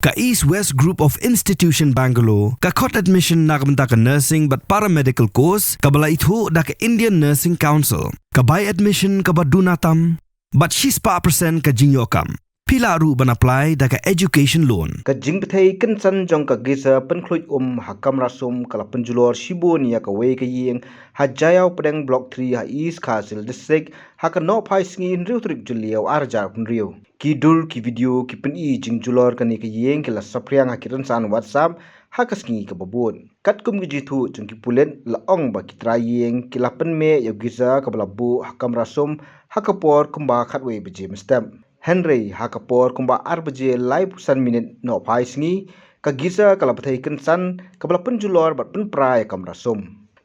Ka East West Group of Institution Bangalore, ka khot admission nakamta ka nursing but paramedical course, ka bala ithu da ka Indian Nursing Council, ka buy admission ka badunatam, but she's pa percent ka jingyokam. Pila ru ban apply da ka education loan. Ka Jingbthei kan san jong ka Geyser penkluit ha Kamra kala penjulor Shibon ya ka wei ka yeng ha Jaïaw Pdeng block 3 ha East Khasil district ha ka no phai sngi in riu trik Julor arjar kun riu. Ki dul ki video ki pen I jing Julor ka ni ka yeng ki la sapriang ha kiran san WhatsApp ha ka sngi ka babon. Kat kum ki jitu jong ki pulen la ong ba ki tra yeng ki la pen me ya Geyser ka bala bu ha Kamra ha ka por kumba khatwei beje stamp. Henry hakapor kumba arbaje live san minute no phai sngi ka Geyser kala bathai kan san ka bala penjulor bat pen prai Kamra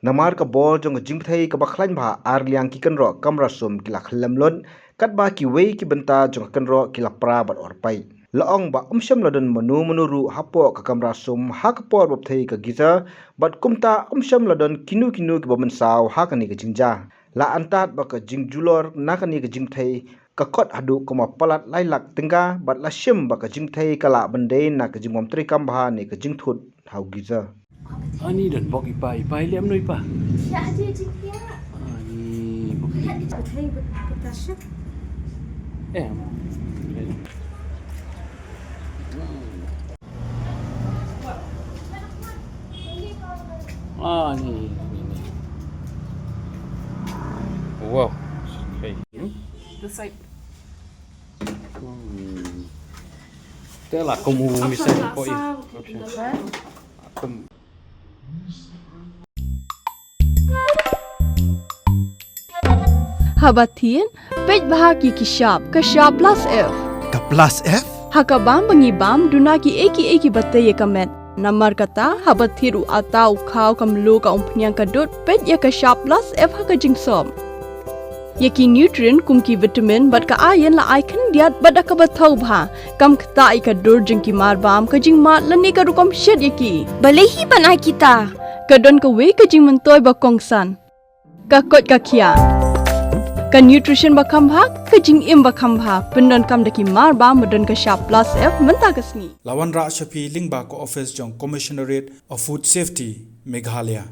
namar ka bol jong Jingbthei ka bakhlain ba arliang ki Kynroh Kamra ki la khlam lon kat ba ki wei ki benta jong Kynroh ki la pra bat or pai laong ba umsham ladon manu ru hapo ka Kamra hakapor bathai ka Geyser bat kumta umsham ladon kinu ki ba mensaw hakani ka jingja la antat ba ka Julor nakani ka Jingbthei ka kot adu kuma Palat lailak tengah bat la shim ba ka Jingbthei kala bendei na ka jingom tri kambha ni ka jingthut hau Geyser. Ani dan bok ipa liam no ipa. Ya dia jingkia. Ani bok. Betul betul. Ni. Wow. Okay. This side. Thế là công hù mi sen có ý. Habatien, pej bahagi ki sharp plus F. Ka plus F? Hakabam bangibam duna ki eki bataya kamet. Namar kata habathiru atau khau kamlu ka umpnyang kadut pej ya ka sharp plus F haka jingsom. Yaki nutrient kum ki vitamin bat ka iron la ai kan diat bat ka bathau bha kam khta I ka dur jing ki mar bam ka jing mat la ni ka rukom shed yaki balehi banai kita ka don ka we ka jing mentoy ba kongsan ka kot ka khia ka nutrition ba kham bha ka jing im ba kham bha pendon kam daki mar bam don ka sharp plus F menta ka sngi Lawan Ra Shafi Lingba ko office jong Commissionerate of Food Safety Meghalaya